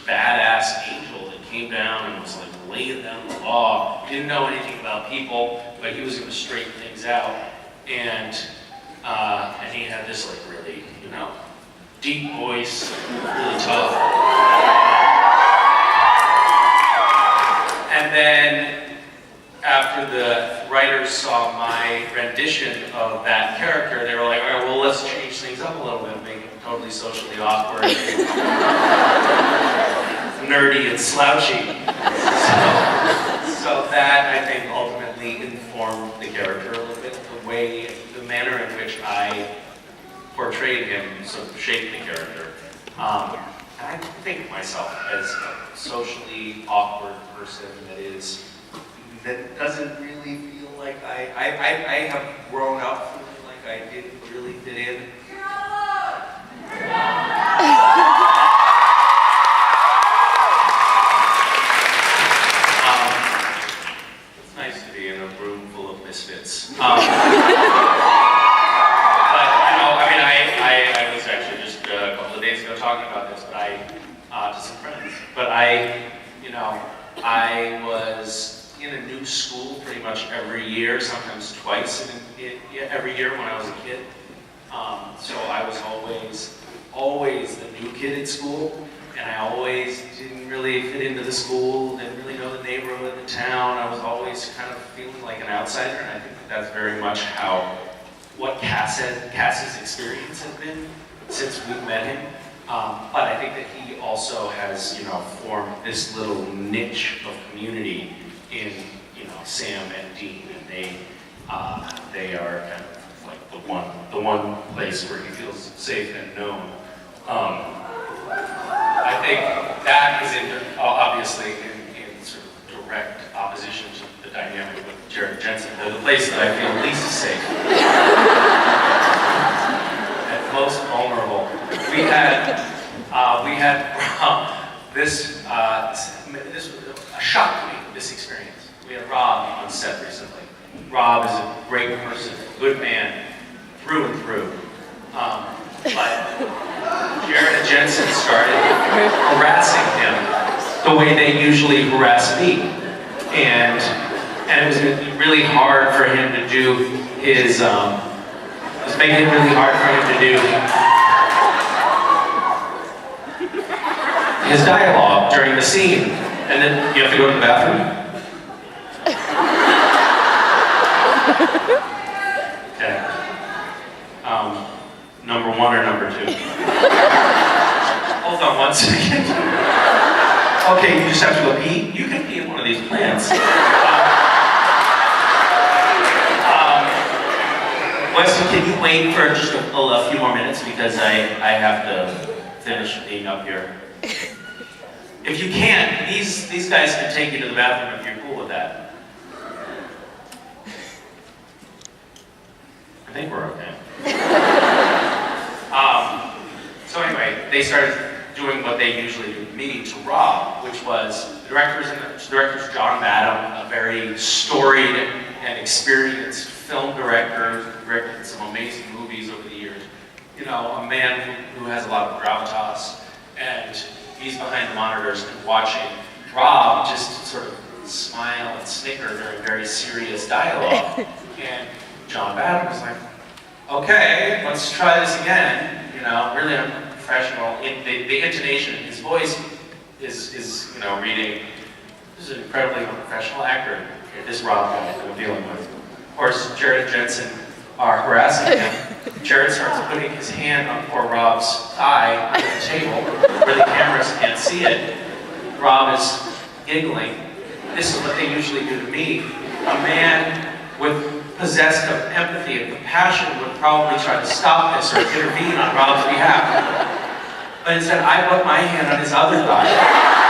badass angel that came down and was like laying down the law. Didn't know anything about people, but he was going to straighten things out. And he had this like really, deep voice, really tough. And then after the writers saw my rendition of that character, they were like, all right, well, let's change things up a little bit, make it totally socially awkward, nerdy and slouchy. So that, I think, ultimately informed the character a little bit. The manner in which I portrayed him sort of shaped the character. And I think of myself as a socially awkward person that doesn't really feel like I have grown up feeling like I didn't really fit in. It's nice to be in a room full of misfits. I was actually just a couple of days ago talking about this, to some friends. But I was in a new school pretty much every year, sometimes twice every year when I was a kid. So I was always the new kid at school, and I always didn't really fit into the school, didn't really know the neighborhood, the town. I was always kind of feeling like an outsider, and I think that's very much what Cass's experience has been since we met him. But I think that he also has, formed this little niche of community in, Sam and Dean, and they are kind of like the one place where he feels safe and known. I think that is obviously in sort of direct opposition to the dynamic with Jared Jensen. They're the place that I feel least safe. And most vulnerable. We had this a shock to me, this experience. We had Rob on set recently. Rob is a great person, good man, through and through. But Jared and Jensen started harassing him the way they usually harass me. And it was really hard for him to do his, it was making it really hard for him to do his dialogue during the scene. And then you have to go to the bathroom. Okay. Number one or number two? Hold on one second. Okay, you just have to go pee? You can pee in one of these plants. Wesley, can you wait for just a few more minutes because I have to finish being up here. If you can't, these guys can take you to the bathroom if you're cool with that. I think we're okay. So anyway, they started doing what they usually do to me to Rob, which was the director's John Badham, a very storied and experienced film director who directed some amazing movies over the years. A man who has a lot of gravitas, and he's behind the monitors and watching Rob just sort of smile and snicker during very serious dialogue. And John Badham was like, okay, let's try this again. Really unprofessional. The intonation in his voice is reading. This is an incredibly unprofessional actor. This Rob guy that I'm dealing with. Of course, Jared and Jensen are harassing him. Jared starts putting his hand on poor Rob's thigh on the table where the cameras can't see it. Rob is giggling. This is what they usually do to me. A man possessed of empathy and compassion would probably try to stop this or intervene on Rob's behalf. But instead, I put my hand on his other thigh.